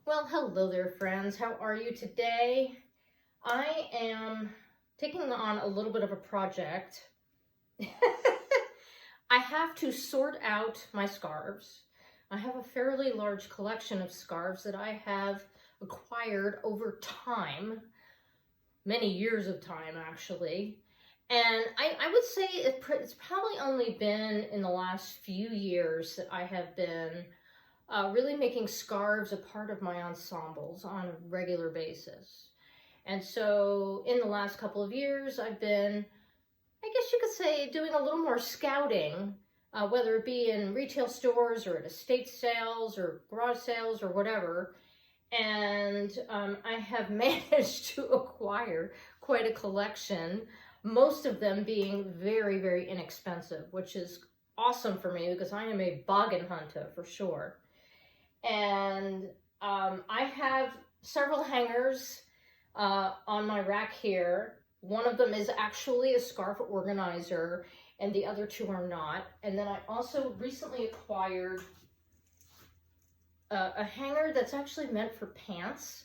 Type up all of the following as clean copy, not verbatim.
Well, hello there, friends. How are you today? I am taking on a little bit of a project. I have to sort out my scarves. I have a fairly large collection of scarves that I have acquired over time, many years of time actually. And I would say it's probably only been in the last few years that I have been really making scarves a part of my ensembles on a regular basis. And so in the last couple of years, I've been, I guess you could say, doing a little more scouting, whether it be in retail stores or at estate sales or garage sales or whatever. And I have managed to acquire quite a collection, most of them being very, very inexpensive, which is awesome for me because I am a bargain hunter for sure. And I have several hangers on my rack here. One of them is actually a scarf organizer and the other two are not. And then I also recently acquired a hanger that's actually meant for pants.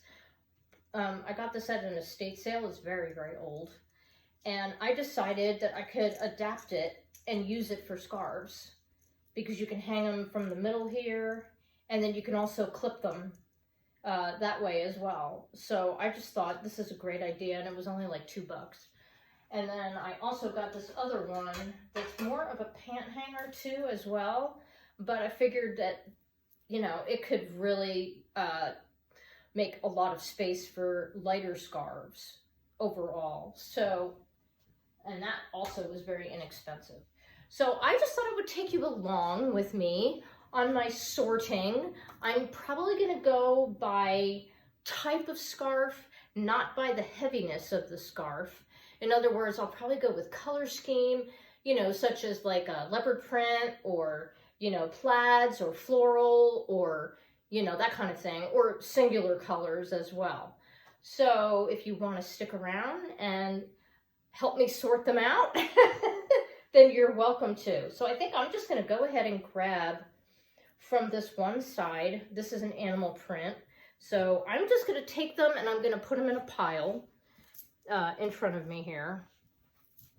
I got this at an estate sale. It's very, very old. And I decided that I could adapt it and use it for scarves because you can hang them from the middle here. And then you can also clip them that way as well. So I just thought this is a great idea, and it was only like $2. And then I also got this other one that's more of a pant hanger too as well. But I figured that, you know, it could really make a lot of space for lighter scarves overall. So, and that also was very inexpensive. So I just thought I would take you along with me on my sorting. I'm probably gonna go by type of scarf, not by the heaviness of the scarf. In other words, I'll probably go with color scheme, you know, such as like a leopard print or, you know, plaids or floral or, you know, that kind of thing, or singular colors as well. So if you want to stick around and help me sort them out, then you're welcome to. So I think I'm just gonna go ahead and grab from this one side. This is an animal print. So I'm just going to take them and I'm going to put them in a pile in front of me here.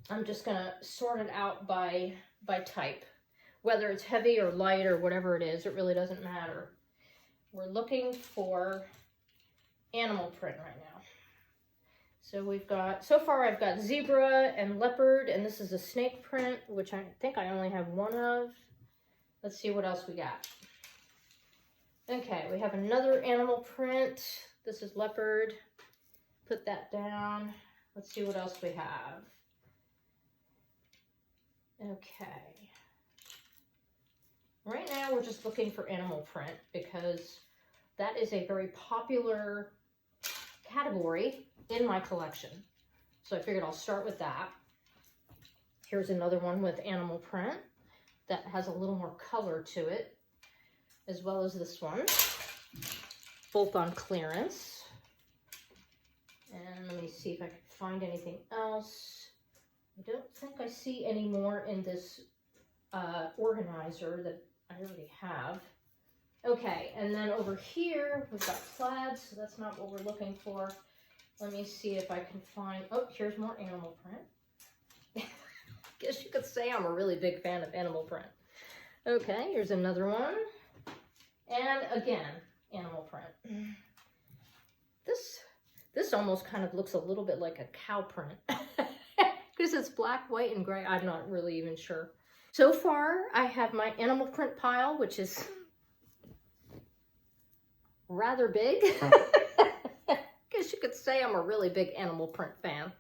I'm just going to sort it out by type. Whether it's heavy or light or whatever it is, it really doesn't matter. We're looking for animal print right now. So we've got, so far I've got zebra and leopard, and this is a snake print, which I think I only have one of. Let's see what else we got. Okay, we have another animal print. This is leopard. Put that down. Let's see what else we have. Okay. Right now we're just looking for animal print because that is a very popular category in my collection. So I figured I'll start with that. Here's another one with animal print that has a little more color to it, as well as this one, both on clearance. And let me see if I can find anything else. I don't think I see any more in this organizer that I already have. Okay, and then over here, we've got plaids, so that's not what we're looking for. Let me see if I can find, oh, here's more animal print. Guess you could say I'm a really big fan of animal print. Okay, here's another one. And again, animal print. This almost kind of looks a little bit like a cow print. Because it's black, white, and gray. I'm not really even sure. So far, I have my animal print pile, which is rather big. Guess you could say I'm a really big animal print fan.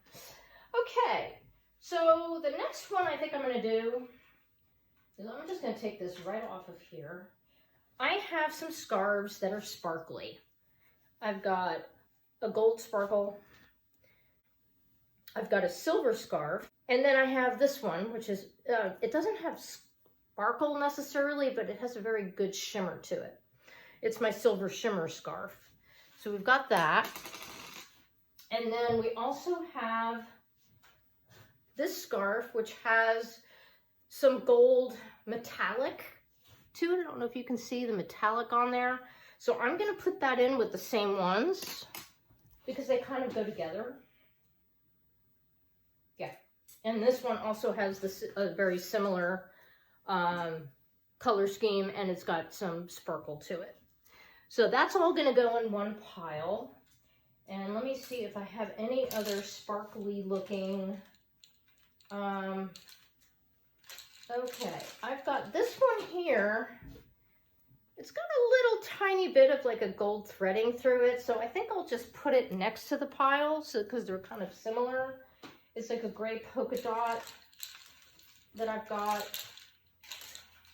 Okay. So the next one I think I'm going to do is I'm just going to take this right off of here. I have some scarves that are sparkly. I've got a gold sparkle. I've got a silver scarf. And then I have this one, which is, it doesn't have sparkle necessarily, but it has a very good shimmer to it. It's my silver shimmer scarf. So we've got that. And then we also have this scarf, which has some gold metallic to it. I don't know if you can see the metallic on there. So I'm going to put that in with the same ones because they kind of go together. Yeah. And this one also has this very similar color scheme, and it's got some sparkle to it. So that's all going to go in one pile. And let me see if I have any other sparkly looking. Okay, I've got this one here. It's got a little tiny bit of like a gold threading through it, so I think I'll just put it next to the pile, so because they're kind of similar. It's like a gray polka dot that I've got.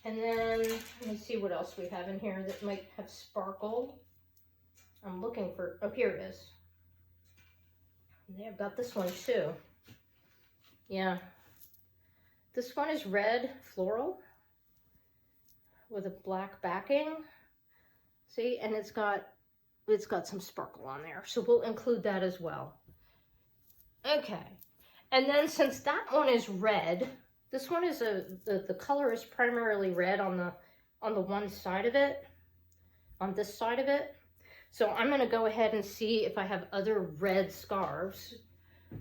And then, let me see what else we have in here that might have sparkle. I'm looking for, oh, here it is. Yeah, I've got this one too. Yeah. This one is red floral with a black backing. See, and it's got some sparkle on there. So we'll include that as well. Okay. And then since that one is red, this one is the color is primarily red on the one side of it, on this side of it. So I'm going to go ahead and see if I have other red scarves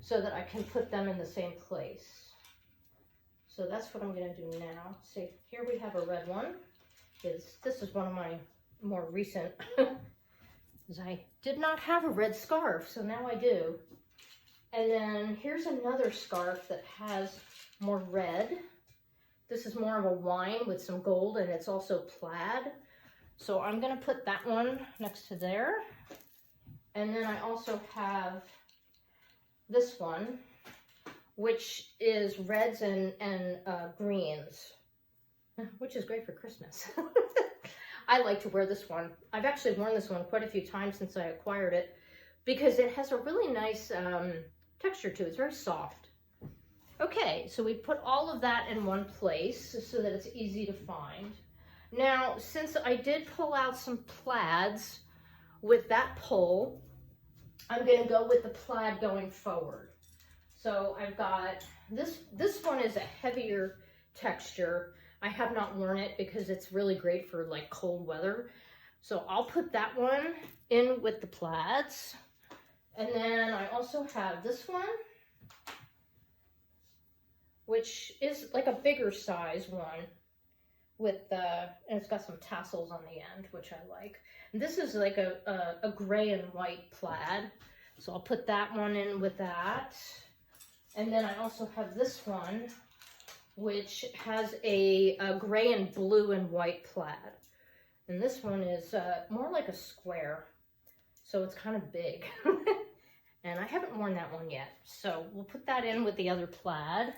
so that I can put them in the same place. So that's what I'm going to do now. See, here we have a red one. This is one of my more recent, because I did not have a red scarf, so now I do. And then here's another scarf that has more red. This is more of a wine with some gold, and it's also plaid. So I'm going to put that one next to there. And then I also have this one, which is reds and greens, which is great for Christmas. I like to wear this one. I've actually worn this one quite a few times since I acquired it because it has a really nice texture to it. It's very soft. Okay, so we put all of that in one place so that it's easy to find. Now, since I did pull out some plaids with that pull, I'm going to go with the plaid going forward. So I've got this one is a heavier texture. I have not worn it because it's really great for like cold weather. So I'll put that one in with the plaids. And then I also have this one, which is like a bigger size one with and it's got some tassels on the end, which I like. And this is like a gray and white plaid. So I'll put that one in with that. And then I also have this one, which has a gray and blue and white plaid. And this one is more like a square. So it's kind of big. And I haven't worn that one yet. So we'll put that in with the other plaid.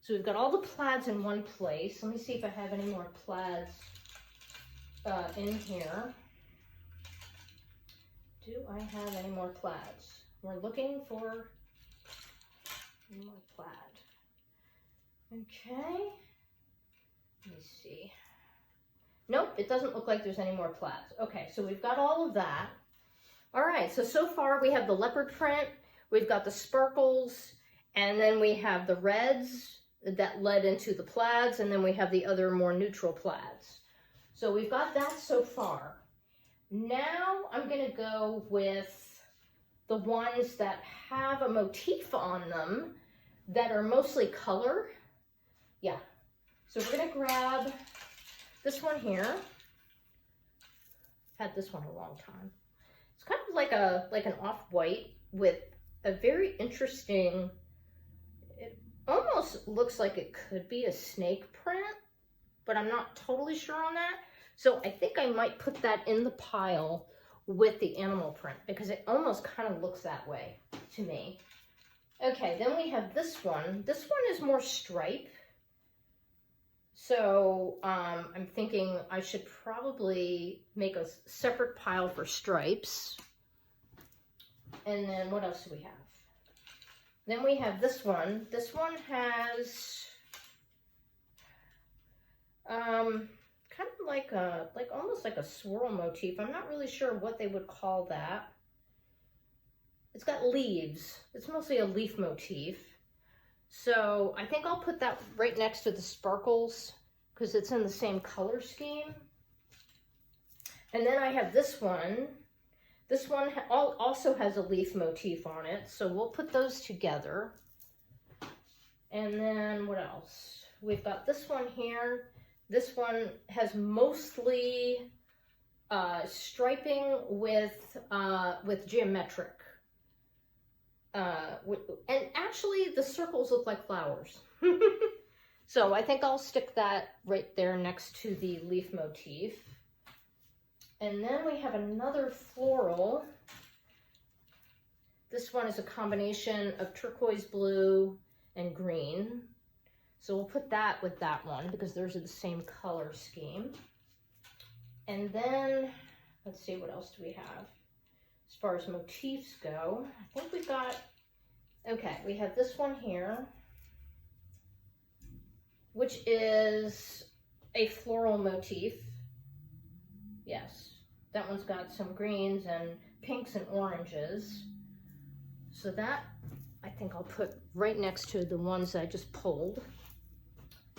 So we've got all the plaids in one place. Let me see if I have any more plaids in here. Do I have any more plaids? We're looking for any more plaid. Okay. Let me see. Nope, it doesn't look like there's any more plaids. Okay, so we've got all of that. All right, so far we have the leopard print, we've got the sparkles, and then we have the reds that led into the plaids, and then we have the other more neutral plaids. So we've got that so far. Now I'm going to go with the ones that have a motif on them that are mostly color. Yeah. So we're going to grab this one here. I've had this one a long time. It's kind of like an off-white with a very interesting, it almost looks like it could be a snake print, but I'm not totally sure on that. So I think I might put that in the pile with the animal print because it almost kind of looks that way to me. Okay, then we have this one. This one is more stripe. So I'm thinking I should probably make a separate pile for stripes. And then what else do we have? Then we have this one. This one has kind of like almost like a swirl motif. I'm not really sure what they would call that. It's got leaves. It's mostly a leaf motif. So I think I'll put that right next to the sparkles because it's in the same color scheme. And then I have this one. This one also has a leaf motif on it, so we'll put those together. And then what else? We've got this one here. This one has mostly striping with geometric. And actually the circles look like flowers. So I think I'll stick that right there next to the leaf motif. And then we have another floral. This one is a combination of turquoise blue and green. So we'll put that with that one because those are the same color scheme. And then, let's see, what else do we have? As far as motifs go, I think we've got, okay, we have this one here, which is a floral motif. Yes, that one's got some greens and pinks and oranges. So that, I think I'll put right next to the ones that I just pulled.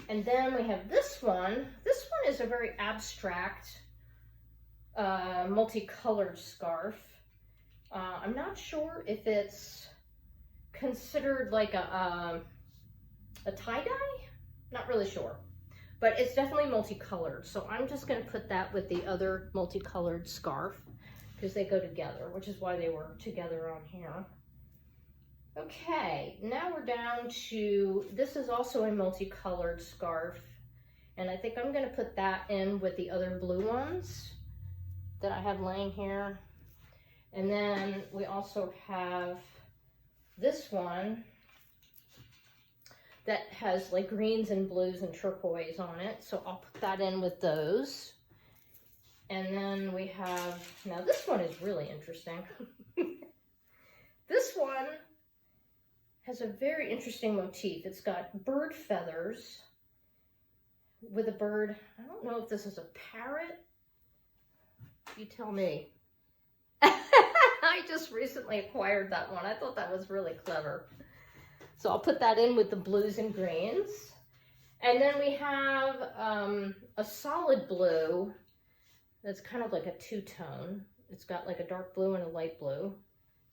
And then we have this one. This one is a very abstract, multicolored scarf. I'm not sure if it's considered like a tie-dye. Not really sure, but it's definitely multicolored. So I'm just going to put that with the other multicolored scarf because they go together, which is why they were together on here. Okay, now we're down to, this is also a multicolored scarf, and I think I'm going to put that in with the other blue ones that I have laying here. And then we also have this one that has like greens and blues and turquoise on it, so I'll put that in with those. And then we have, now this one is really interesting. This one has a very interesting motif. It's got bird feathers with a bird. I don't know if this is a parrot. You tell me. I just recently acquired that one. I thought that was really clever. So I'll put that in with the blues and greens. And then we have a solid blue that's kind of like a two-tone. It's got like a dark blue and a light blue.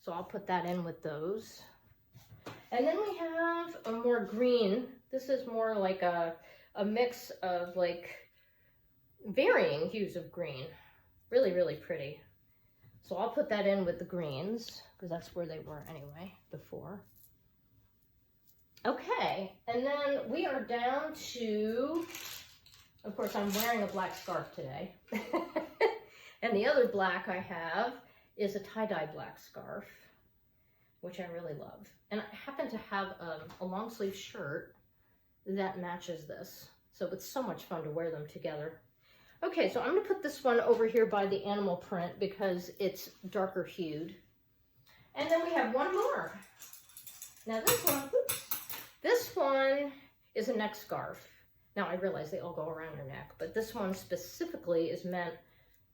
So I'll put that in with those. And then we have a more green. This is more like a mix of like varying hues of green. Really, really pretty. So I'll put that in with the greens because that's where they were anyway before. Okay, and then we are down to, of course, I'm wearing a black scarf today. And the other black I have is a tie-dye black scarf, which I really love. And I happen to have a long sleeve shirt that matches this. So it's so much fun to wear them together. Okay, so I'm gonna put this one over here by the animal print because it's darker hued. And then we have one more. Now this one is a neck scarf. Now I realize they all go around your neck, but this one specifically is meant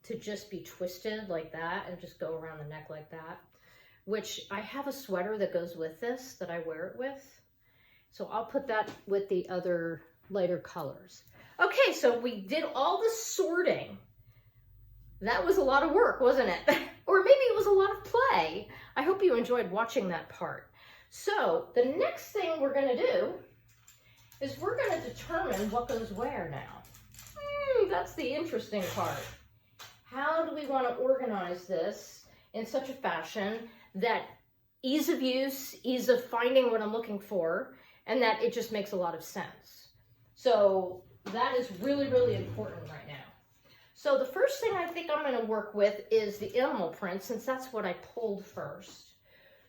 to just be twisted like that and just go around the neck like that. Which I have a sweater that goes with this that I wear it with. So I'll put that with the other lighter colors. Okay, so we did all the sorting. That was a lot of work, wasn't it? Or maybe it was a lot of play. I hope you enjoyed watching that part. So the next thing we're gonna do is we're gonna determine what goes where now. That's the interesting part. How do we wanna organize this in such a fashion that ease of use, ease of finding what I'm looking for, and that it just makes a lot of sense. So that is really, really important right now. So the first thing I think I'm going to work with is the animal print, since that's what I pulled first.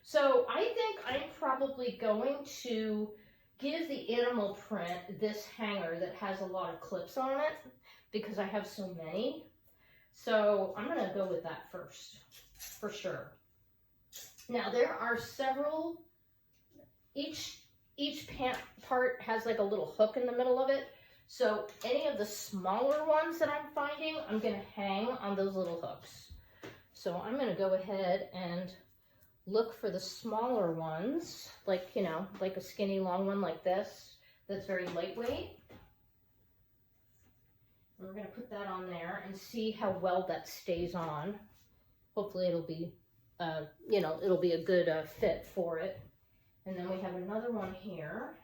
So I think I'm probably going to give the animal print this hanger that has a lot of clips on it, because I have so many. So I'm going to go with that first, for sure. Now there are several, each pant part has like a little hook in the middle of it. So any of the smaller ones that I'm finding, I'm going to hang on those little hooks. So I'm going to go ahead and look for the smaller ones, like, you know, like a skinny long one like this, that's very lightweight. We're going to put that on there and see how well that stays on. Hopefully it'll be, you know, it'll be a good fit for it. And then we have another one here.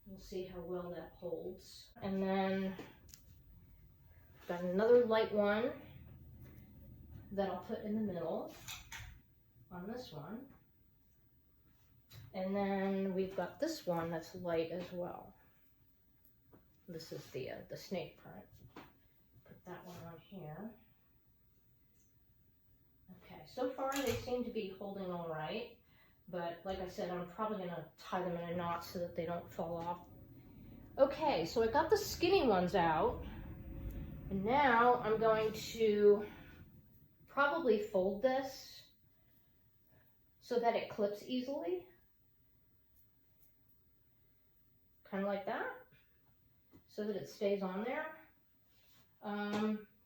We'll see how well that holds. And then got another light one that I'll put in the middle on this one. And then we've got this one that's light as well. This is the snake print. Put that one on here. Okay, so far they seem to be holding all right, but like I said, I'm probably gonna tie them in a knot so that they don't fall off. Okay, so I got the skinny ones out, and now I'm going to probably fold this so that it clips easily. Kind of like that, so that it stays on there.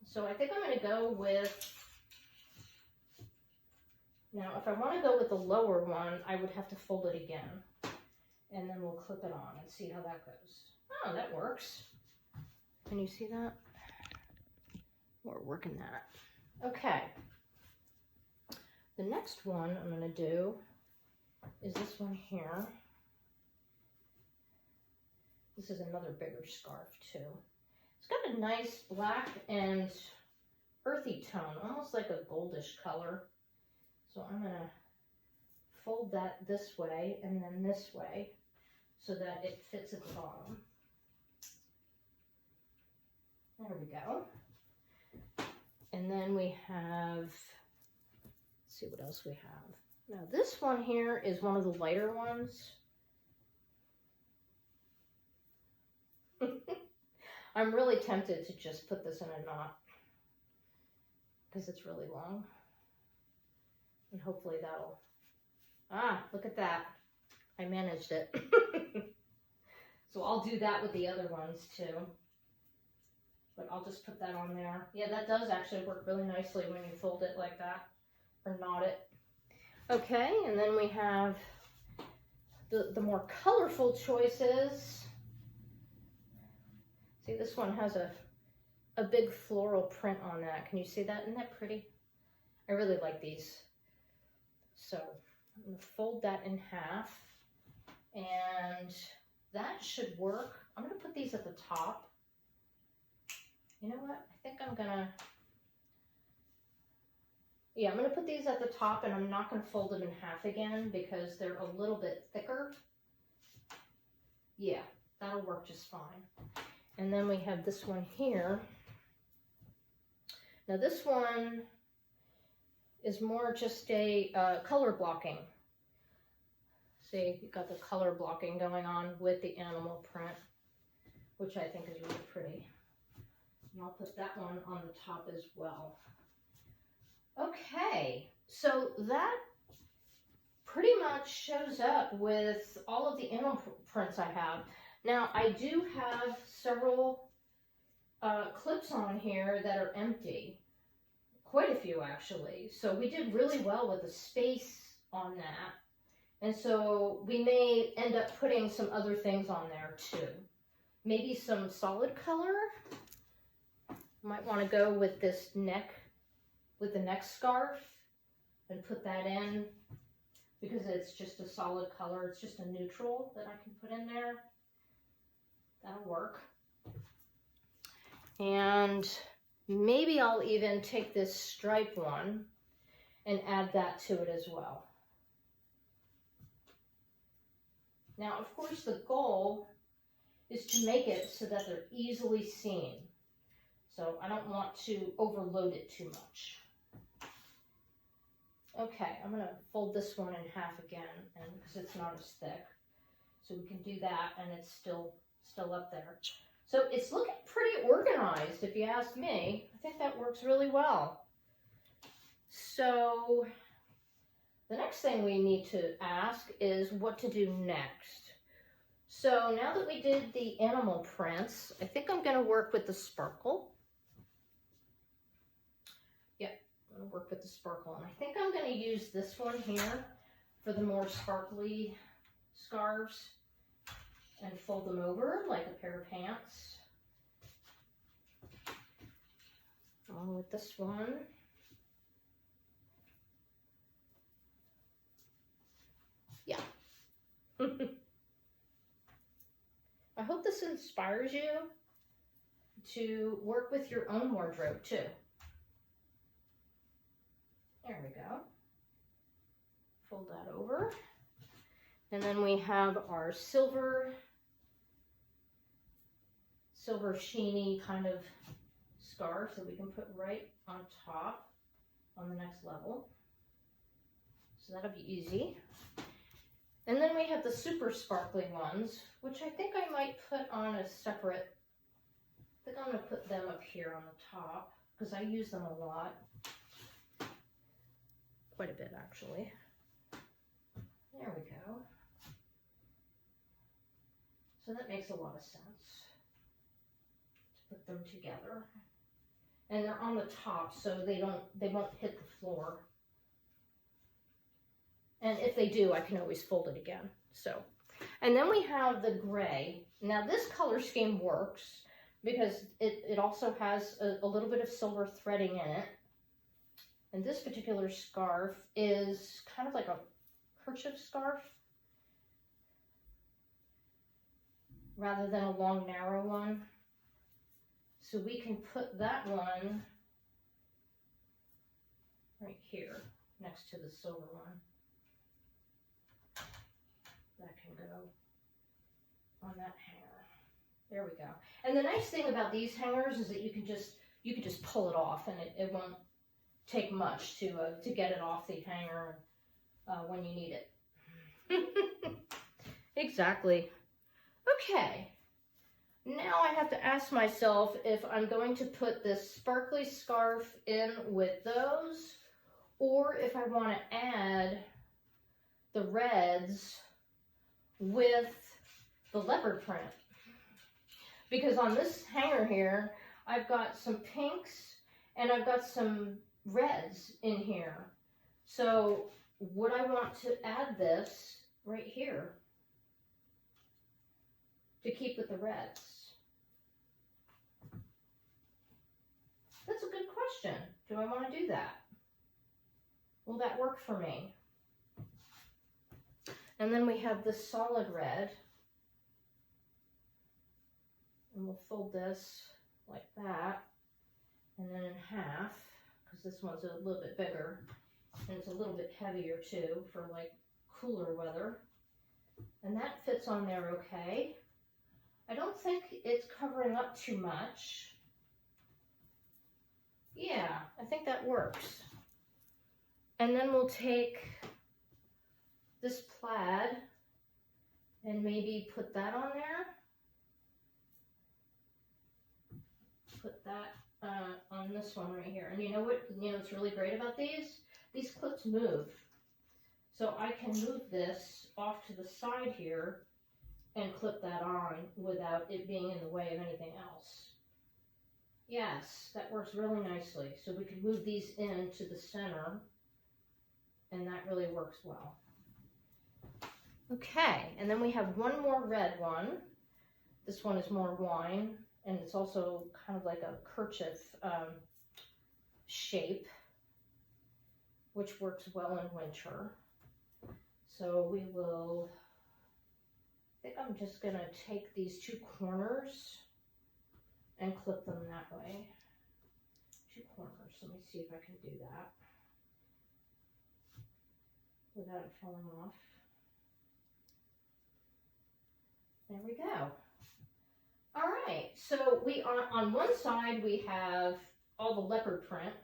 So I think I'm going to go with, now if I want to go with the lower one, I would have to fold it again. And then we'll clip it on and see how that goes. Oh, that works. Can you see that? We're working that. Okay. The next one I'm going to do is this one here. This is another bigger scarf too. It's got a nice black and earthy tone, almost like a goldish color. So I'm going to fold that this way and then this way so that it fits at the bottom. There we go. And then we have, let's see what else we have. Now this one here is one of the lighter ones. I'm really tempted to just put this in a knot because it's really long. And hopefully that'll, look at that. I managed it. So I'll do that with the other ones too. But I'll just put that on there. Yeah, that does actually work really nicely when you fold it like that or knot it. Okay, and then we have the more colorful choices. See, this one has a big floral print on that. Can you see that? Isn't that pretty? I really like these. So I'm going to fold that in half, and that should work. I'm going to put these at the top. You know what? I think I'm going to, yeah, I'm going to put these at the top, and I'm not going to fold them in half again because they're a little bit thicker. Yeah, that'll work just fine. And then we have this one here. Now this one is more just a color blocking. See, you've got the color blocking going on with the animal print, which I think is really pretty. And I'll put that one on the top as well. Okay, so that pretty much shows up with all of the animal prints I have. Now, I do have several clips on here that are empty. Quite a few, actually. So we did really well with the space on that. And so we may end up putting some other things on there, too. Maybe some solid color. Might want to go with this neck, with the neck scarf, and put that in. Because it's just a solid color. It's just a neutral that I can put in there. That'll work. And maybe I'll even take this stripe one and add that to it as well. Now, of course, the goal is to make it so that they're easily seen. So I don't want to overload it too much. Okay, I'm going to fold this one in half again, and because it's not as thick. So we can do that, and it's still up there. So it's looking pretty organized, if you ask me. I think that works really well. So the next thing we need to ask is what to do next. So now that we did the animal prints, I think I'm going to work with the sparkle. Yep, I'm going to work with the sparkle. And I think I'm going to use this one here for the more sparkly scarves. and fold them over like a pair of pants. Along with this one. Yeah. I hope this inspires you to work with your own wardrobe too. There we go. Fold that over. And then we have our silver sheeny kind of scarf that we can put right on top on the next level. So that'll be easy. And then we have the super sparkly ones, which I think I might put on a separate, I think I'm going to put them up here on the top because I use them a lot. Quite a bit, actually. There we go. So that makes a lot of sense to put them together. And they're on the top, so they won't hit the floor. And if they do, I can always fold it again. So, and then we have the gray. Now this color scheme works because it also has a little bit of silver threading in it. And this particular scarf is kind of like a kerchief scarf rather than a long, narrow one. So we can put that one right here next to the silver one. That can go on that hanger. There we go. And the nice thing about these hangers is that you can just pull it off, and it won't take much to get it off the hanger when you need it. Exactly. Okay. Now I have to ask myself if I'm going to put this sparkly scarf in with those, or if I want to add the reds with the leopard print. Because on this hanger here, I've got some pinks and I've got some reds in here. So would I want to add this right here to keep with the reds? That's a good question. Do I want to do that? Will that work for me? And then we have this solid red. And we'll fold this like that. And then in half, because this one's a little bit bigger. And it's a little bit heavier too for like cooler weather. And that fits on there okay. I don't think it's covering up too much. Yeah, I think that works. And then we'll take this plaid and maybe put that on there. Put that on this one right here. And you know what's really great about these? These clips move. So I can move this off to the side here and clip that on without it being in the way of anything else. Yes, that works really nicely. So we can move these into the center, and that really works well. Okay, and then we have one more red one. This one is more wine, and it's also kind of like a kerchief shape, which works well in winter. So we will, I think I'm just gonna take these two corners and clip them that way. Two corners. Let me see if I can do that without it falling off. There we go. All right, so we are on one side we have all the leopard print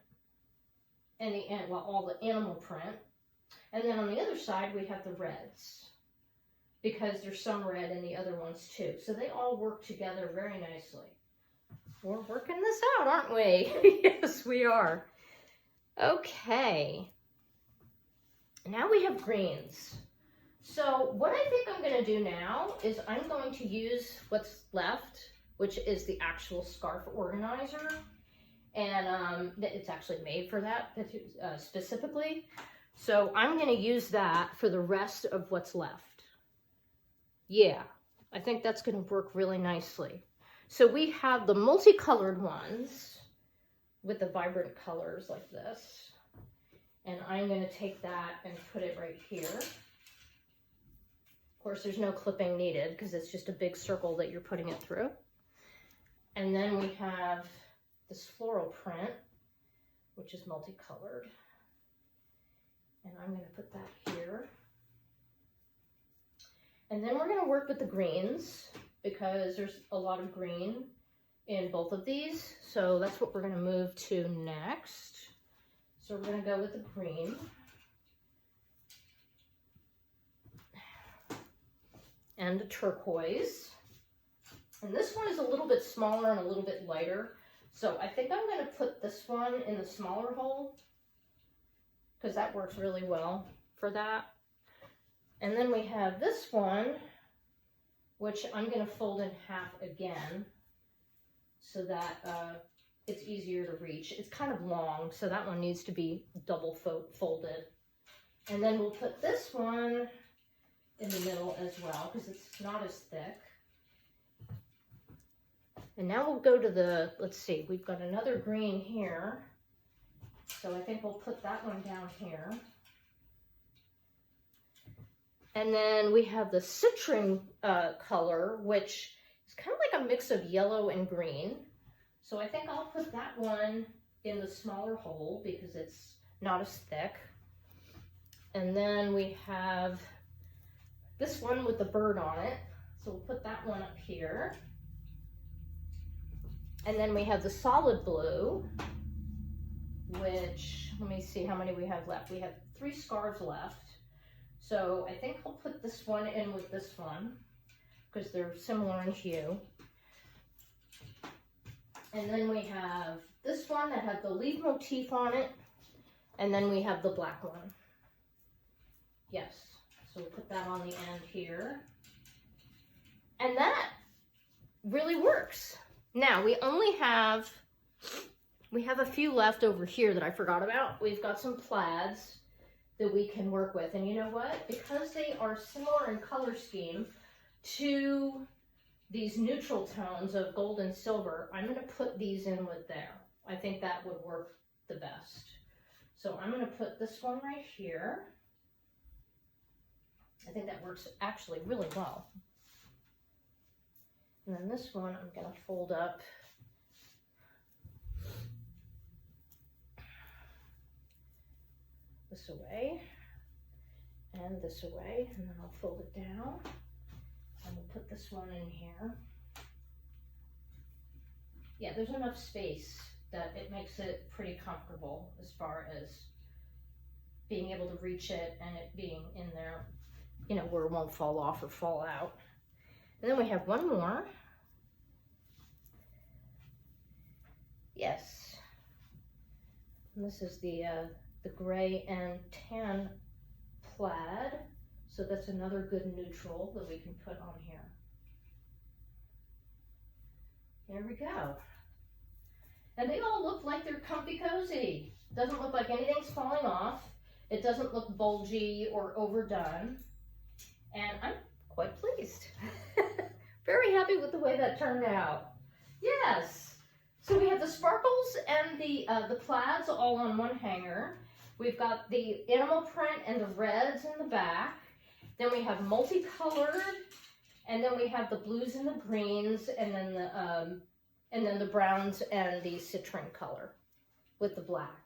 and all the animal print, and then on the other side we have the reds because there's some red in the other ones too. So they all work together very nicely. We're working this out, aren't we? Yes, we are. Okay. Now we have greens. So what I think I'm going to do now is I'm going to use what's left, which is the actual scarf organizer. And it's actually made for that specifically. So I'm going to use that for the rest of what's left. Yeah. I think that's going to work really nicely. So we have the multicolored ones with the vibrant colors like this. And I'm going to take that and put it right here. Of course, there's no clipping needed because it's just a big circle that you're putting it through. And then we have this floral print, which is multicolored. And I'm going to put that here. And then we're going to work with the greens because there's a lot of green in both of these. So that's what we're going to move to next. So we're going to go with the green. And the turquoise. And this one is a little bit smaller and a little bit lighter. So I think I'm going to put this one in the smaller hole because that works really well for that. And then we have this one, which I'm going to fold in half again so that it's easier to reach. It's kind of long, so that one needs to be double folded. And then we'll put this one in the middle as well because it's not as thick. And now we'll go to the, let's see, we've got another green here. So I think we'll put that one down here. And then we have the citron color, which is kind of like a mix of yellow and green. So I think I'll put that one in the smaller hole because it's not as thick. And then we have this one with the bird on it. So we'll put that one up here. And then we have the solid blue, which, let me see how many we have left. We have 3 scarves left. So I think I'll put this one in with this one because they're similar in hue. And then we have this one that has the leaf motif on it. And then we have the black one. Yes, so we'll put that on the end here. And that really works. Now we have a few left over here that I forgot about. We've got some plaids that we can work with. And you know what? Because they are similar in color scheme to these neutral tones of gold and silver, I'm going to put these in with there. I think that would work the best. So I'm going to put this one right here. I think that works actually really well. And then this one I'm going to fold up this away and this away, and then I'll fold it down and we'll put this one in here. Yeah, there's enough space that it makes it pretty comfortable as far as being able to reach it and it being in there, you know, where it won't fall off or fall out. And then we have one more. Yes. And this is the gray and tan plaid. So that's another good neutral that we can put on here. There we go. And they all look like they're comfy cozy. Doesn't look like anything's falling off. It doesn't look bulgy or overdone. And I'm quite pleased. Very happy with the way that turned out. Yes. So we have the sparkles and the plaids all on one hanger. We've got the animal print and the reds in the back. Then we have multicolored, and then we have the blues and the greens, and then the browns and the citron color with the black.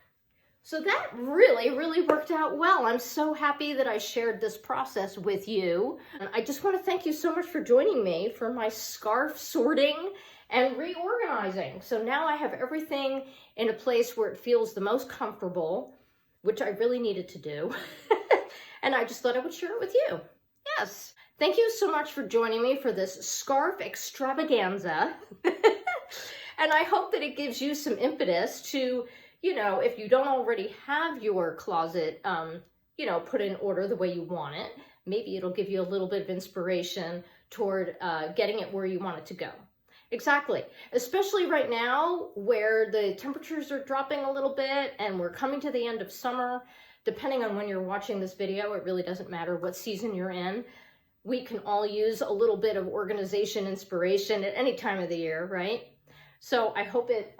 So that really, really worked out well. I'm so happy that I shared this process with you. I just want to thank you so much for joining me for my scarf sorting and reorganizing. So now I have everything in a place where it feels the most comfortable, which I really needed to do. And I just thought I would share it with you. Yes. Thank you so much for joining me for this scarf extravaganza. And I hope that it gives you some impetus to, you know, if you don't already have your closet, you know, put in order the way you want it, maybe it'll give you a little bit of inspiration toward getting it where you want it to go. Exactly. Especially right now where the temperatures are dropping a little bit and we're coming to the end of summer. Depending on when you're watching this video, it really doesn't matter what season you're in. we can all use a little bit of organization inspiration at any time of the year, right? So I hope it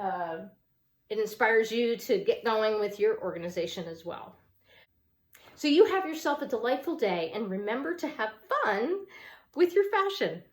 inspires you to get going with your organization as well. So you have yourself a delightful day, and remember to have fun with your fashion.